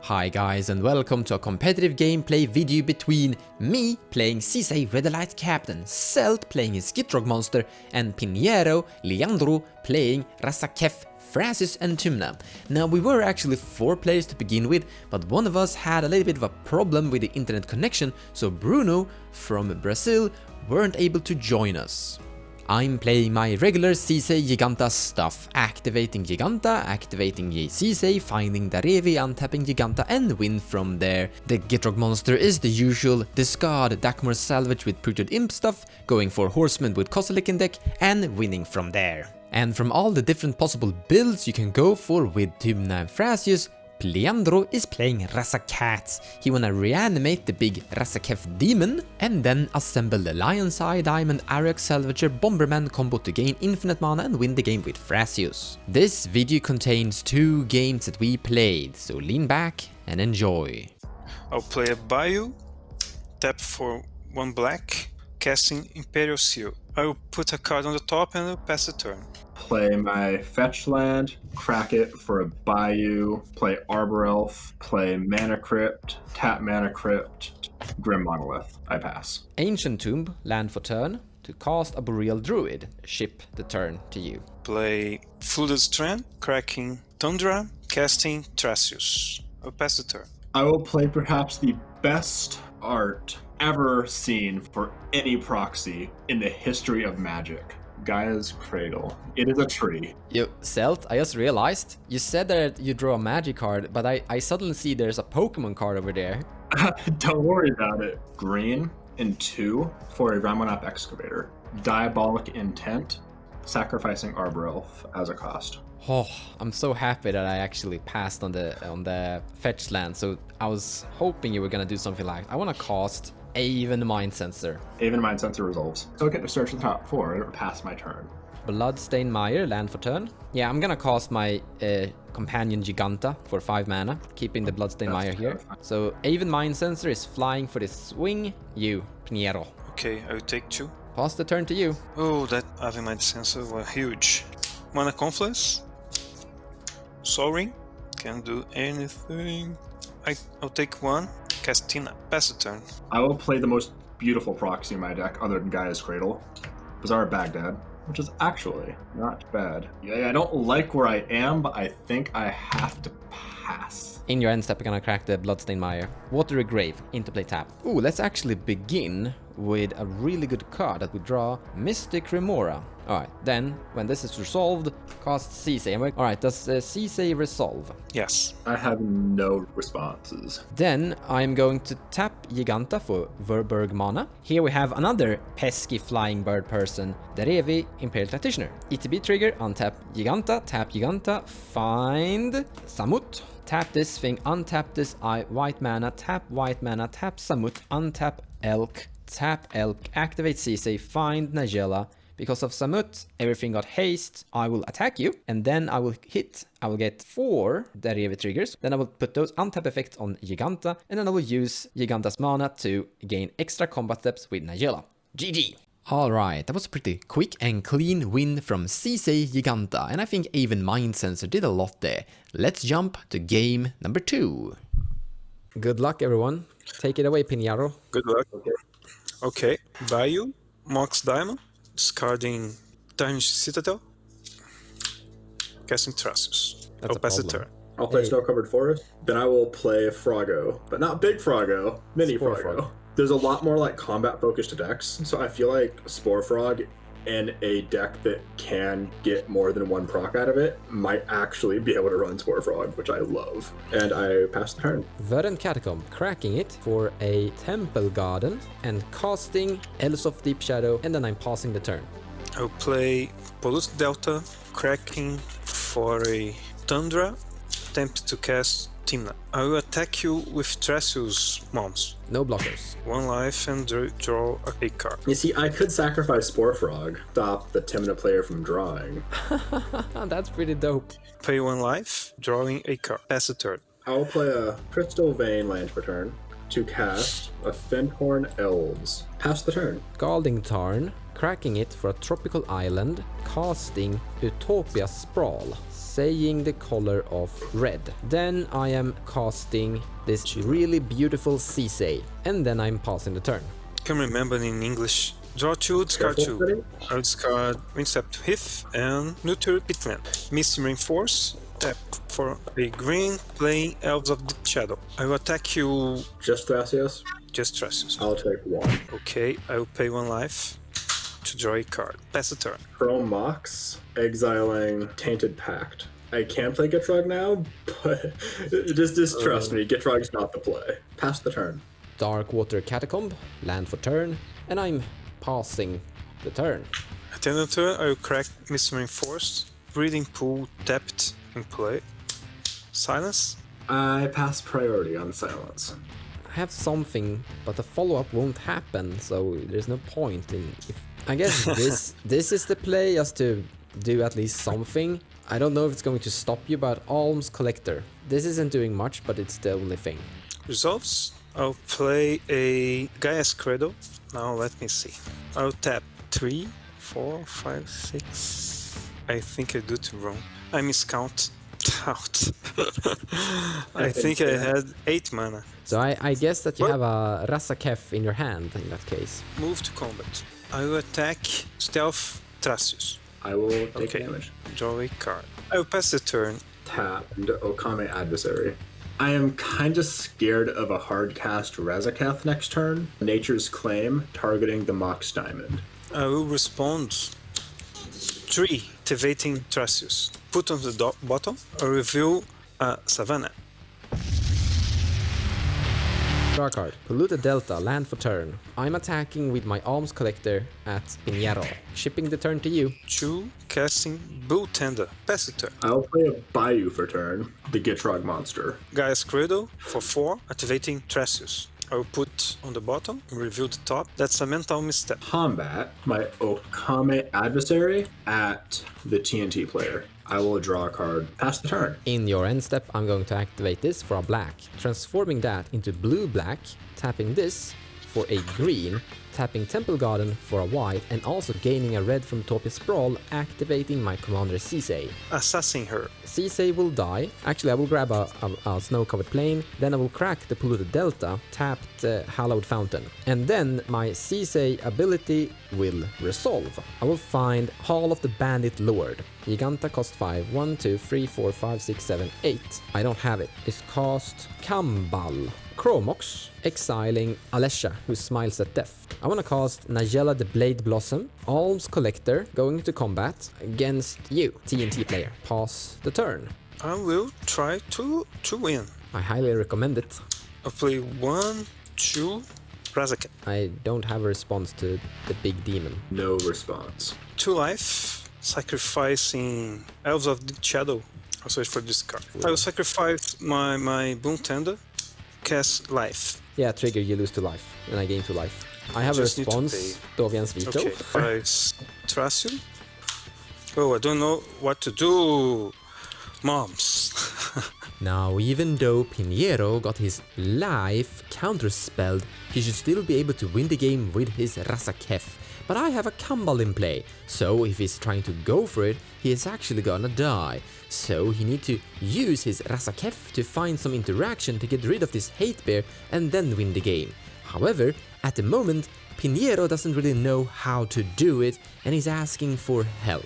Hi guys and welcome to a competitive gameplay video between me playing Sisay Red Allied Captain, Celt playing his Gitrog monster, and Pinheiro Leandro playing Razacats, Thrasios and Tymna. Now we were actually 4 players to begin with, but one of us had a little bit of a problem with the internet connection, so Bruno from Brazil weren't able to join us. I'm playing my regular Sisay Jegantha stuff, activating Jegantha, activating Sisay, finding Darevi, untapping Jegantha and win from there. The Gitrog monster is the usual, discard Dakmor Salvage with Putrid Imp stuff, going for Horseman with Koselik in deck and winning from there. And from all the different possible builds you can go for with Tymna and Thrasios, Leandro is playing Razacats. He wanna reanimate the big Razacats demon and then assemble the Lion's Eye Diamond Ariok Salvager Bomberman combo to gain infinite mana and win the game with Thrasios. This video contains 2 games that we played, so lean back and enjoy. I'll play a Bayou, tap for 1 black, casting Imperial Seal. I will put a card on the top and I'll pass the turn. Play my fetch land, crack it for a Bayou, play Arbor Elf, play Mana Crypt, tap Mana Crypt, Grim Monolith. I pass. Ancient Tomb, land for turn, to cast a Boreal Druid, ship the turn to you. Play Flooded Strand, cracking Tundra, casting Thrasios. I'll pass the turn. I will play perhaps the best art ever seen for any proxy in the history of Magic. Gaia's Cradle. It is a tree. Yo, Celt, I just realized, you said that you draw a magic card, but I suddenly see there's a Pokemon card over there. Don't worry about it. Green and 2 for a Ramonap Excavator. Diabolic Intent, sacrificing Arbor Elf as a cost. Oh, I'm so happy that I actually passed on the fetch land, so I was hoping you were gonna do something like, I wanna cast Aven Mind Sensor. Aven Mind Sensor resolves. So I get to search the top 4 and pass my turn. Bloodstained Mire, land for turn. Yeah, I'm gonna cast my companion Jegantha for 5 mana, keeping the Bloodstained Mire here. Terrifying. So Aven Mind Sensor is flying for this swing. You, Pinheiro. Okay, I will take 2. Pass the turn to you. Oh, that Avimide Sensor was huge. Mana Confluence. Soul Ring. Can't do anything. I'll take 1. Castina. Pass the turn. I will play the most beautiful proxy in my deck other than Gaia's Cradle. Bazaar Baghdad, which is actually not bad. Yeah, I don't like where I am, but I think I have to pass. In your end step, you're gonna crack the Bloodstained Mire. Watery Grave, interplay tap. Ooh, let's actually begin with a really good card that we draw, Mystic Remora. Alright, then, when this is resolved, cast Sisay. Alright, does Sisay resolve? Yes. I have no responses. Then I'm going to tap Jegantha for Verberg mana. Here we have another pesky flying bird person, Darevi, Imperial Practitioner. ETB trigger, untap Jegantha, find Samut. Tap this thing, untap this white mana, tap Samut, untap Elk, tap Elk, activate Sisay, find Nigella. Because of Samut, everything got haste. I will attack you, and then I will hit. I will get 4 Darevi triggers. Then I will put those untap effects on Jegantha, and then I will use Jegantha's mana to gain extra combat steps with Nigella. GG! Alright, that was a pretty quick and clean win from Sisay Jegantha, and I think even Mind Sensor did a lot there. Let's jump to game number 2. Good luck, everyone. Take it away, Pinheiro. Good luck. Okay. Bayou. Mox Diamond. Discarding Tarnished Citadel. Casting Thrasios. That's I'll pass the problem. turn. I'll play Snow-Covered Forest. Then I will play Froggo, but not Big Froggo, Mini Spore Froggo. Frog. There's a lot more like combat-focused decks, so I feel like Spore Frog and a deck that can get more than 1 proc out of it might actually be able to run Spore Frog, which I love. And I pass the turn. Verdant Catacomb, cracking it for a Temple Garden and casting Elves of Deep Shadow, and then I'm passing the turn. I'll play Polluted Delta, cracking for a Tundra, attempt to cast Tymna. I will attack you with Thrasios Moms. No blockers. 1 life and draw a card. You see, I could sacrifice Spore Frog, stop the Tymna player from drawing. That's pretty dope. Pay 1 life, drawing a card. Pass the turn. I will play a Crystal Vein land for turn to cast a Fendhorn Elves. Pass the turn. Scalding Tarn, cracking it for a tropical island, casting Utopia Sprawl, saying the color of red. Then I am casting this really beautiful Sisay, and then I'm passing the turn. Can remember in English. Draw 2, discard 2. I'll discard Wingstep Hith and neuter Pitland. Misty Reinforce. Tap for a green, playing Elves of the Shadow. I will attack you. Just Thrasios? Just Thrasios. I'll take 1. Okay, I will pay 1 life to draw a card. Pass the turn. Chrome Mox, exiling Tainted Pact. I can play Gitrog now, but just trust me, Gitrog's not the play. Pass the turn. Darkwater Catacomb, land for turn, and I'm passing the turn. At the end of the turn, I will crack Misty Reinforced. Breeding Pool tapped in play. Silence. I pass priority on silence. I have something, but the follow-up won't happen, so there's no point in... I guess this is the play, just to do at least something. I don't know if it's going to stop you, but Alms Collector. This isn't doing much, but it's the only thing. Resolves. I'll play a Gaia's Credo. Now let me see. I'll tap 3, 4, 5, 6. I think I do it wrong. I miscount. Out. I think I had 8 mana. So I guess that you have a Razacats in your hand in that case. Move to combat. I will attack Stealth Thrasios. I will take damage. Draw a card. I will pass the turn. Tap into Okame Adversary. I am kinda scared of a hard cast Razacats next turn. Nature's Claim, targeting the Mox Diamond. I will respond. 3, activating Thrasios. Put on the bottom, or reveal a Savannah. Draw a card. Polluted Delta, land for turn. I'm attacking with my Alms Collector at Pinheiro. Shipping the turn to you. 2, casting Bull Tender. Pass the turn. I'll play a Bayou for turn, the Gitrog monster. Gaia's Credo for 4, activating Thrasios. I will put on the bottom and reveal the top. That's a mental misstep. Combat my Okame Adversary at the T&T player. I will draw a card. Pass the turn. In your end step, I'm going to activate this for a black, transforming that into blue-black, tapping this for a green, tapping Temple Garden for a white, and also gaining a red from Utopia Sprawl, activating my commander Sisay. Assassin her. Sisay will die. Actually, I will grab a snow-covered plain, then I will crack the Polluted Delta, tap the Hallowed Fountain, and then my Sisay ability will resolve. I will find Hall of the Bandit Lord. Jegantha cost 5. 1, 2, 3, 4, 5, 6, 7, 8. I don't have it. It's cost Kambal. Chromox, exiling Alesha, who smiles at death. I want to cast Nagella the Blade Blossom, Alms Collector, going to combat against you, T&T player. Pass the turn. I will try to win. I highly recommend it. I'll play 1, 2, Razacat. I don't have a response to the big demon. No response. 2 life, sacrificing Elves of the Shadow. I'll search for this card. I will sacrifice my Boon Tender, cast life. Yeah, trigger, you lose 2 life, and I gain 2 life. I have a Just need to response, Dovian's Veto. Okay, I Thrasios. Oh, I don't know what to do. Moms. Now, even though Pinheiro got his life counterspelled, he should still be able to win the game with his Razacats. But I have a Kambal in play, so if he's trying to go for it, he is actually gonna die. So he needs to use his Razacats to find some interaction to get rid of this hate bear and then win the game. However, at the moment, Pinheiro doesn't really know how to do it and he's asking for help.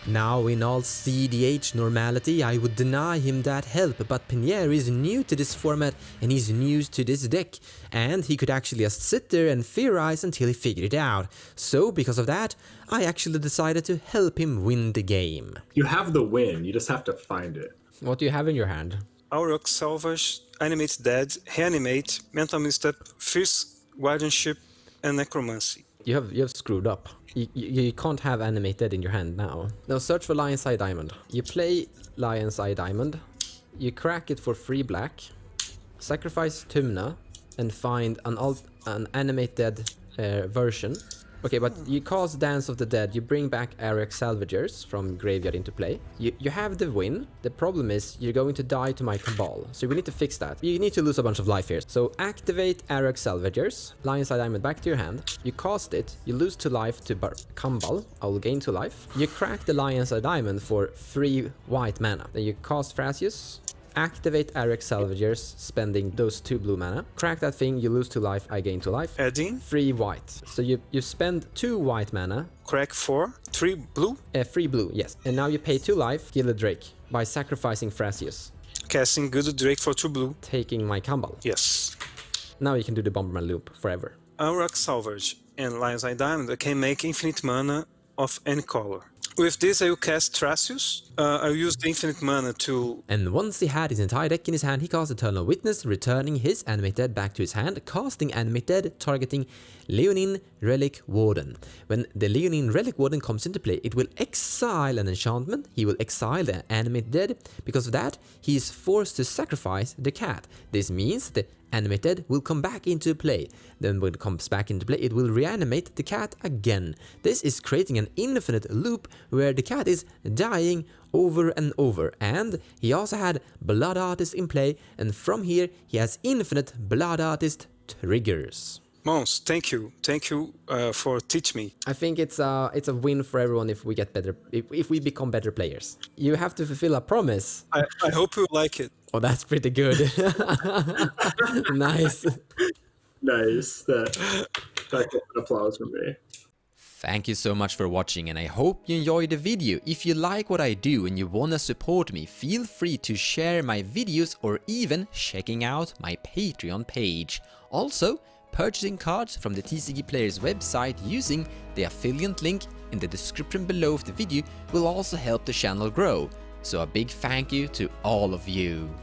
Now, in all cEDH normality, I would deny him that help, but Pinheiro is new to this format and he's new to this deck, and he could actually just sit there and theorize until he figured it out. So, because of that, I actually decided to help him win the game. You have the win, you just have to find it. What do you have in your hand? Aurok Salvage, Animate Dead, Reanimate, Mental Misstep, Fierce Guardianship, and Necromancy. You have screwed up. You can't have Animated in your hand now. Now search for Lion's Eye Diamond. You play Lion's Eye Diamond, you crack it for 3 black, sacrifice Tymna, and find an animated version, Okay, but you cast Dance of the Dead, you bring back Arak Salvagers from graveyard into play. You have the win. The problem is you're going to die to my Cabal, so we need to fix that. You need to lose a bunch of life here. So activate Arak Salvagers, Lion's Eye Diamond back to your hand. You cast it, you lose 2 life to Cabal, I will gain 2 life. You crack the Lion's Eye Diamond for 3 white mana. Then you cast Thrasios. Activate Arak Salvagers, spending those 2 blue mana. Crack that thing, you lose 2 life, I gain 2 life. Adding. 3 white. So you spend 2 white mana. Crack 4. 3 blue. 3 blue, yes. And now you pay 2 life, kill a Drake by sacrificing Thrasios. Casting Good Drake for 2 blue. Taking my Cabal. Yes. Now you can do the Bomberman loop forever. Arak Salvage and Lion's Eye Diamond can make infinite mana of any color. With this, I will cast Thrasios. I'll use the infinite mana to... And once he had his entire deck in his hand, he cast Eternal Witness, returning his Animate Dead back to his hand, casting Animate Dead, targeting Leonine Relic Warden. When the Leonine Relic Warden comes into play, it will exile an enchantment. He will exile the Animate Dead. Because of that, he is forced to sacrifice the cat. This means the Animate Dead will come back into play. Then when it comes back into play, it will reanimate the cat again. This is creating an infinite loop where the cat is dying over and over. And he also had Blood Artist in play, and from here he has infinite Blood Artist triggers. Mons, thank you for teaching me. I think it's a win for everyone if we get better, if we become better players. You have to fulfill a promise. I hope you like it. Oh, that's pretty good. Nice. Nice. That gets an applause from me. Thank you so much for watching, and I hope you enjoyed the video. If you like what I do and you wanna support me, feel free to share my videos or even checking out my Patreon page. Also, purchasing cards from the TCG Players website using the affiliate link in the description below of the video will also help the channel grow. So a big thank you to all of you.